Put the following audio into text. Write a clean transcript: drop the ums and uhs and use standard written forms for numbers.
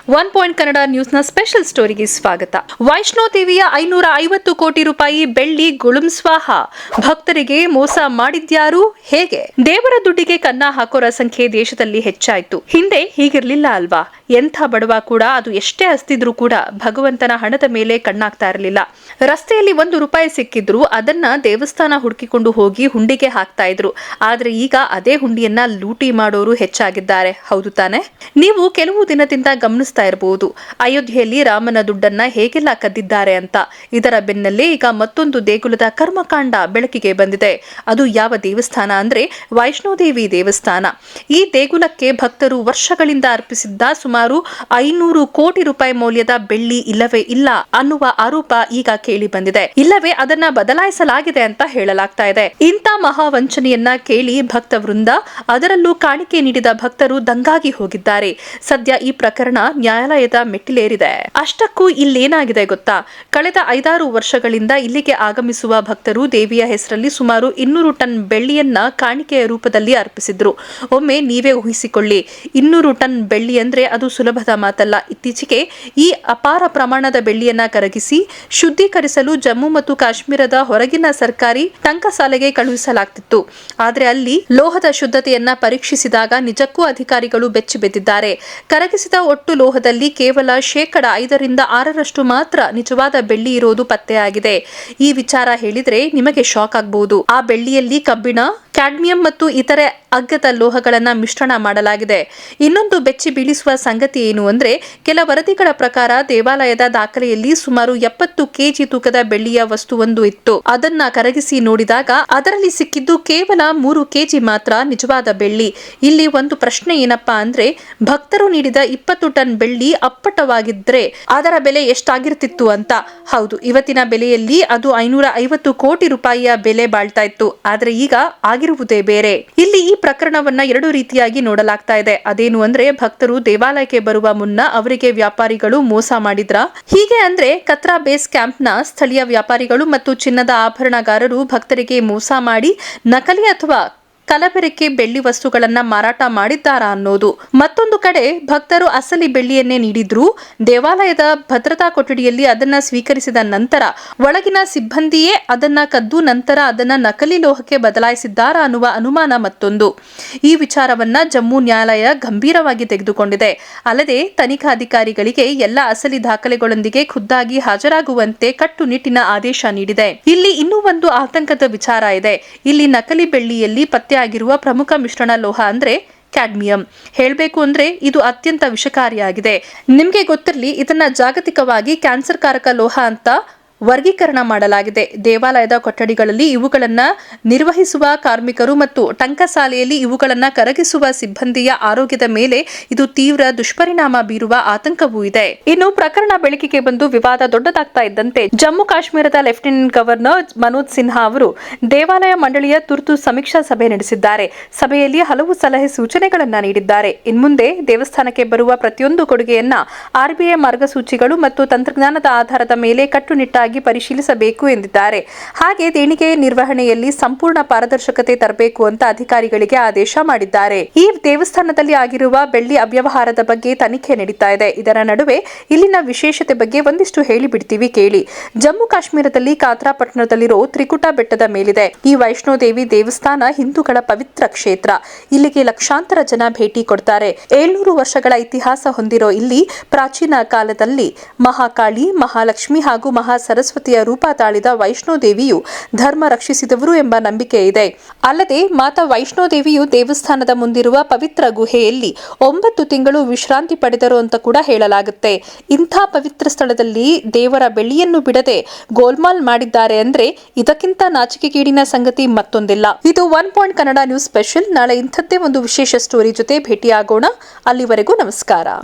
One point Kannada ನ್ಯೂಸ್ನ special ಸ್ಟೋರಿಗೆ ಸ್ವಾಗತ. ವೈಷ್ಣೋ ದೇವಿಯ 550 ಕೋಟಿ ರೂಪಾಯಿ ಬೆಳ್ಳಿ ಗುಳುಂಸ್ವಾಹ. ಭಕ್ತರಿಗೆ ಮೋಸ ಮಾಡಿದ್ಯಾರು, ಹೇಗೆ? ದೇವರ ದುಡ್ಡಿಗೆ ಕನ್ನ ಹಾಕೋರ ಸಂಖ್ಯೆ ದೇಶದಲ್ಲಿ ಹೆಚ್ಚಾಯಿತು. ಹಿಂದೆ ಹೀಗಿರ್ಲಿಲ್ಲ ಅಲ್ವಾ? ಎಂಥ ಬಡವ ಕೂಡ ಅದು ಎಷ್ಟೇ ಅಸ್ತಿದ್ರೂ ಕೂಡ ಭಗವಂತನ ಹಣದ ಮೇಲೆ ಕಣ್ಣಾಗ್ತಾ ಇರಲಿಲ್ಲ. ರಸ್ತೆಯಲ್ಲಿ 1 ರೂಪಾಯಿ ಸಿಕ್ಕಿದ್ರು ಅದನ್ನ ದೇವಸ್ಥಾನ ಹುಡುಕಿಕೊಂಡು ಹೋಗಿ ಹುಂಡಿಗೆ ಹಾಕ್ತಾ ಇದ್ರು. ಆದ್ರೆ ಈಗ ಅದೇ ಹುಂಡಿಯನ್ನ ಲೂಟಿ ಮಾಡೋರು ಹೆಚ್ಚಾಗಿದ್ದಾರೆ. ಹೌದು ತಾನೆ? ನೀವು ಕೆಲವು ದಿನದಿಂದ ಗಮನಿಸ್ತಾ ಇರಬಹುದು, ಅಯೋಧ್ಯೆಯಲ್ಲಿ ರಾಮನ ದುಡ್ಡನ್ನ ಹೇಗೆಲ್ಲ ಕದ್ದಿದ್ದಾರೆ ಅಂತ. ಇದರ ಬೆನ್ನಲ್ಲೇ ಈಗ ಮತ್ತೊಂದು ದೇಗುಲದ ಕರ್ಮಕಾಂಡ ಬೆಳಕಿಗೆ ಬಂದಿದೆ. ಅದು ಯಾವ ದೇವಸ್ಥಾನ ಅಂದ್ರೆ ವೈಷ್ಣೋದೇವಿ ದೇವಸ್ಥಾನ. ಈ ದೇಗುಲಕ್ಕೆ ಭಕ್ತರು ವರ್ಷಗಳಿಂದ ಅರ್ಪಿಸಿದ್ದ ಸುಮಾರು 500 ಕೋಟಿ ರೂಪಾಯಿ ಮೌಲ್ಯದ ಬೆಳ್ಳಿ ಇಲ್ಲವೇ ಇಲ್ಲ ಅನ್ನುವ ಆರೋಪ ಈಗ ಕೇಳಿ ಬಂದಿದೆ. ಇಲ್ಲವೇ ಅದನ್ನ ಬದಲಾಯಿಸಲಾಗಿದೆ ಅಂತ ಹೇಳಲಾಗ್ತಾ ಇದೆ. ಇಂಥ ಮಹಾವಂಚನೆಯನ್ನ ಕೇಳಿ ಭಕ್ತ ವೃಂದ, ಅದರಲ್ಲೂ ಕಾಣಿಕೆ ನೀಡಿದ ಭಕ್ತರು ದಂಗಾಗಿ ಹೋಗಿದ್ದಾರೆ. ಸದ್ಯ ಈ ಪ್ರಕರಣ ನ್ಯಾಯಾಲಯದ ಮೆಟ್ಟಿಲೇರಿದೆ. ಅಷ್ಟಕ್ಕೂ ಇಲ್ಲೇನಾಗಿದೆ ಗೊತ್ತಾ? ಕಳೆದ 5-6 ವರ್ಷಗಳಿಂದ ಇಲ್ಲಿಗೆ ಆಗಮಿಸುವ ಭಕ್ತರು ದೇವಿಯ ಹೆಸರಲ್ಲಿ ಸುಮಾರು 200 ಟನ್ ಬೆಳ್ಳಿಯನ್ನ ಕಾಣಿಕೆಯ ರೂಪದಲ್ಲಿ ಅರ್ಪಿಸಿದ್ರು. ಒಮ್ಮೆ ನೀವೇ ಊಹಿಸಿಕೊಳ್ಳಿ, 200 ಟನ್ ಬೆಳ್ಳಿ ಅಂದ್ರೆ ಅದು ಸುಲಭದ ಮಾತಲ್ಲ. ಇತ್ತೀಚೆಗೆ ಈ ಅಪಾರ ಪ್ರಮಾಣದ ಬೆಳ್ಳಿಯನ್ನ ಕರಗಿಸಿ ಶುದ್ಧೀಕರಿಸಲು ಜಮ್ಮು ಮತ್ತು ಕಾಶ್ಮೀರದ ಹೊರಗಿನ ಸರ್ಕಾರಿ ಟಂಕಸಾಲೆಗೆ ಕಳುಹಿಸಲಾಗ್ತಿತ್ತು. ಆದ್ರೆ ಅಲ್ಲಿ ಲೋಹದ ಶುದ್ಧತೆಯನ್ನ ಪರೀಕ್ಷಿಸಿದಾಗ ನಿಜಕ್ಕೂ ಅಧಿಕಾರಿಗಳು ಬೆಚ್ಚಿಬಿದ್ದಿದ್ದಾರೆ. ಕರಗಿಸಿದ ಒಟ್ಟು ಲೋಹದಲ್ಲಿ ಕೇವಲ 5% 6% ಮಾತ್ರ ನಿಜವಾದ ಬೆಳ್ಳಿ ಇರೋದು ಪತ್ತೆಯಾಗಿದೆ. ಈ ವಿಚಾರ ಹೇಳಿದ್ರೆ ನಿಮಗೆ ಶಾಕ್ ಆಗಬಹುದು. ಆ ಬೆಳ್ಳಿಯಲ್ಲಿ ಕಬ್ಬಿಣ, ಕ್ಯಾಡ್ಮಿಯಂ ಮತ್ತು ಇತರೆ ಅಗ್ಗದ ಲೋಹಗಳನ್ನ ಮಿಶ್ರಣ ಮಾಡಲಾಗಿದೆ. ಇನ್ನೊಂದು ಬೆಚ್ಚಿ ಬೀಳಿಸುವ ಸಂಗತಿ ಏನು ಅಂದ್ರೆ, ಕೆಲ ವರದಿಗಳ ಪ್ರಕಾರ ದೇವಾಲಯದ ದಾಖಲೆಯಲ್ಲಿ ಸುಮಾರು 70 ಕೆಜಿ ತೂಕದ ಬೆಳ್ಳಿಯ ವಸ್ತುವೊಂದು ಇತ್ತು. ಅದನ್ನ ಕರಗಿಸಿ ನೋಡಿದಾಗ ಅದರಲ್ಲಿ ಸಿಕ್ಕಿದ್ದು ಕೇವಲ 3 ಕೆಜಿ ಮಾತ್ರ ನಿಜವಾದ ಬೆಳ್ಳಿ. ಇಲ್ಲಿ ಒಂದು ಪ್ರಶ್ನೆ ಏನಪ್ಪಾ ಅಂದ್ರೆ, ಭಕ್ತರು ನೀಡಿದ 20 ಟನ್ ಬೆಳ್ಳಿ ಅಪ್ಪಟವಾಗಿದ್ರೆ ಅದರ ಬೆಲೆ ಎಷ್ಟಾಗಿರ್ತಿತ್ತು ಅಂತ. ಹೌದು, ಇವತ್ತಿನ ಬೆಲೆಯಲ್ಲಿ ಅದು 550 ಕೋಟಿ ರೂಪಾಯಿಯ ಬೆಲೆ ಬಾಳ್ತಾ ಇತ್ತು. ಆದ್ರೆ ಈಗ ಆಗಿರುವುದೇ ಬೇರೆ. ಇಲ್ಲಿ ಈ ಪ್ರಕರಣವನ್ನ 2 ರೀತಿಯಾಗಿ ನೋಡಲಾಗ್ತಾ ಇದೆ. ಅದೇನು ಅಂದ್ರೆ, ಭಕ್ತರು ದೇವಾಲಯಕ್ಕೆ ಬರುವ ಮುನ್ನ ಅವರಿಗೆ ವ್ಯಾಪಾರಿಗಳು ಮೋಸ ಮಾಡಿದ್ರ? ಹೀಗೆ ಅಂದ್ರೆ ಕತ್ರಾ ಬೇಸ್ ಕ್ಯಾಂಪ್ನ ಸ್ಥಳೀಯ ವ್ಯಾಪಾರಿಗಳು ಮತ್ತು ಚಿನ್ನದ ಆಭರಣಗಾರರು ಭಕ್ತರಿಗೆ ಮೋಸ ಮಾಡಿ ನಕಲಿ ಅಥವಾ ಕಲಬೆರಕೆ ಬೆಳ್ಳಿ ವಸ್ತುಗಳನ್ನ ಮಾರಾಟ ಮಾಡಿದ್ದಾರಾ ಅನ್ನೋದು. ಮತ್ತೊಂದು ಕಡೆ ಭಕ್ತರು ಅಸಲಿ ಬೆಳ್ಳಿಯನ್ನೇ ನೀಡಿದ್ರು, ದೇವಾಲಯದ ಭದ್ರತಾ ಕೊಠಡಿಯಲ್ಲಿ ಅದನ್ನ ಸ್ವೀಕರಿಸಿದ ನಂತರ ಒಳಗಿನ ಸಿಬ್ಬಂದಿಯೇ ಅದನ್ನ ಕದ್ದು ನಂತರ ಅದನ್ನ ನಕಲಿ ಲೋಹಕ್ಕೆ ಬದಲಾಯಿಸಿದ್ದಾರಾ ಅನ್ನುವ ಅನುಮಾನ ಮತ್ತೊಂದು. ಈ ವಿಚಾರವನ್ನ ಜಮ್ಮು ನ್ಯಾಯಾಲಯ ಗಂಭೀರವಾಗಿ ತೆಗೆದುಕೊಂಡಿದೆ. ಅಲ್ಲದೆ ತನಿಖಾಧಿಕಾರಿಗಳಿಗೆ ಎಲ್ಲ ಅಸಲಿ ದಾಖಲೆಗಳೊಂದಿಗೆ ಖುದ್ದಾಗಿ ಹಾಜರಾಗುವಂತೆ ಕಟ್ಟುನಿಟ್ಟಿನ ಆದೇಶ ನೀಡಿದೆ. ಇಲ್ಲಿ ಇನ್ನೂ ಒಂದು ಆತಂಕದ ವಿಚಾರ ಇದೆ. ಇಲ್ಲಿ ನಕಲಿ ಬೆಳ್ಳಿಯಲ್ಲಿ ಆಗಿರುವ ಪ್ರಮುಖ ಮಿಶ್ರಣ ಲೋಹ ಅಂದ್ರೆ ಕ್ಯಾಡ್ಮಿಯಂ. ಹೇಳಬೇಕು ಅಂದ್ರೆ ಇದು ಅತ್ಯಂತ ವಿಷಕಾರಿಯಾಗಿದೆ. ನಿಮ್ಗೆ ಗೊತ್ತಿರಲಿ, ಇದನ್ನ ಜಾಗತಿಕವಾಗಿ ಕ್ಯಾನ್ಸರ್ ಕಾರಕ ಲೋಹ ಅಂತ ವರ್ಗೀಕರಣ ಮಾಡಲಾಗಿದೆ. ದೇವಾಲಯದ ಕೊಠಡಿಗಳಲ್ಲಿ ಇವುಗಳನ್ನ ನಿರ್ವಹಿಸುವ ಕಾರ್ಮಿಕರು ಮತ್ತು ಟಂಕಸಾಲೆಯಲ್ಲಿ ಇವುಗಳನ್ನ ಕರಗಿಸುವ ಸಿಬ್ಬಂದಿಯ ಆರೋಗ್ಯದ ಮೇಲೆ ಇದು ತೀವ್ರ ದುಷ್ಪರಿಣಾಮ ಬೀರುವ ಆತಂಕವೂ ಇದೆ. ಇನ್ನು ಪ್ರಕರಣ ಬೆಳಕಿಗೆ ಬಂದು ವಿವಾದ ದೊಡ್ಡದಾಗ್ತಾ ಇದ್ದಂತೆ ಜಮ್ಮು ಕಾಶ್ಮೀರದ ಲೆಫ್ಟಿನೆಂಟ್ ಗವರ್ನರ್ ಮನೋಜ್ ಸಿನ್ಹಾ ಅವರು ದೇವಾಲಯ ಮಂಡಳಿಯ ತುರ್ತು ಸಮೀಕ್ಷಾ ಸಭೆ ನಡೆಸಿದ್ದಾರೆ. ಸಭೆಯಲ್ಲಿ ಹಲವು ಸಲಹೆ ಸೂಚನೆಗಳನ್ನ ನೀಡಿದ್ದಾರೆ. ಇನ್ಮುಂದೆ ದೇವಸ್ಥಾನಕ್ಕೆ ಬರುವ ಪ್ರತಿಯೊಂದು ಕೊಡುಗೆಯನ್ನ RBI ಮಾರ್ಗಸೂಚಿಗಳು ಮತ್ತು ತಂತ್ರಜ್ಞಾನದ ಆಧಾರದ ಮೇಲೆ ಕಟ್ಟುನಿಟ್ಟಾಗಿ ಪರಿಶೀಲಿಸಬೇಕು ಎಂದಿದ್ದಾರೆ. ಹಾಗೆ ದೇಣಿಗೆ ನಿರ್ವಹಣೆಯಲ್ಲಿ ಸಂಪೂರ್ಣ ಪಾರದರ್ಶಕತೆ ತರಬೇಕು ಅಂತ ಅಧಿಕಾರಿಗಳಿಗೆ ಆದೇಶ ಮಾಡಿದ್ದಾರೆ. ಈ ದೇವಸ್ಥಾನದಲ್ಲಿ ಆಗಿರುವ ಬೆಳ್ಳಿ ಅವ್ಯವಹಾರದ ಬಗ್ಗೆ ತನಿಖೆ ನಡೀತಾ ಇದೆ. ಇದರ ನಡುವೆ ಇಲ್ಲಿನ ವಿಶೇಷತೆ ಬಗ್ಗೆ ಒಂದಿಷ್ಟು ಹೇಳಿಬಿಡ್ತೀವಿ ಕೇಳಿ. ಜಮ್ಮು ಕಾಶ್ಮೀರದಲ್ಲಿ ಕಾತ್ರಾ ಪಟ್ಟಣದಲ್ಲಿರೋ ತ್ರಿಕುಟ ಬೆಟ್ಟದ ಮೇಲಿದೆ ಈ ವೈಷ್ಣೋದೇವಿ ದೇವಸ್ಥಾನ. ಹಿಂದೂಗಳ ಪವಿತ್ರ ಕ್ಷೇತ್ರ. ಇಲ್ಲಿಗೆ ಲಕ್ಷಾಂತರ ಜನ ಭೇಟಿ ಕೊಡ್ತಾರೆ. 700 ವರ್ಷಗಳ ಇತಿಹಾಸ ಹೊಂದಿರೋ ಇಲ್ಲಿ ಪ್ರಾಚೀನ ಕಾಲದಲ್ಲಿ ಮಹಾಕಾಳಿ, ಮಹಾಲಕ್ಷ್ಮಿ ಹಾಗೂ ಸರಸ್ವತಿಯ ರೂಪ ತಾಳಿದ ವೈಷ್ಣೋದೇವಿಯು ಧರ್ಮ ರಕ್ಷಿಸಿದವರು ಎಂಬ ನಂಬಿಕೆ ಇದೆ. ಅಲ್ಲದೆ ಮಾತಾ ವೈಷ್ಣೋದೇವಿಯು ದೇವಸ್ಥಾನದ ಮುಂದಿರುವ ಪವಿತ್ರ ಗುಹೆಯಲ್ಲಿ 9 ತಿಂಗಳು ವಿಶ್ರಾಂತಿ ಪಡೆದರು ಅಂತ ಕೂಡ ಹೇಳಲಾಗುತ್ತೆ. ಇಂಥ ಪವಿತ್ರ ಸ್ಥಳದಲ್ಲಿ ದೇವರ ಬೆಳ್ಳಿಯನ್ನು ಬಿಡದೆ ಗೋಲ್ಮಾಲ್ ಮಾಡಿದ್ದಾರೆ ಅಂದ್ರೆ ಇದಕ್ಕಿಂತ ನಾಚಿಕೆಗೇಡಿನ ಸಂಗತಿ ಮತ್ತೊಂದಿಲ್ಲ. ಇದು one point Kannada news special. ನಾಳೆ ಇಂಥದ್ದೇ ಒಂದು ವಿಶೇಷ ಸ್ಟೋರಿ ಜೊತೆ ಭೇಟಿಯಾಗೋಣ. ಅಲ್ಲಿವರೆಗೂ ನಮಸ್ಕಾರ.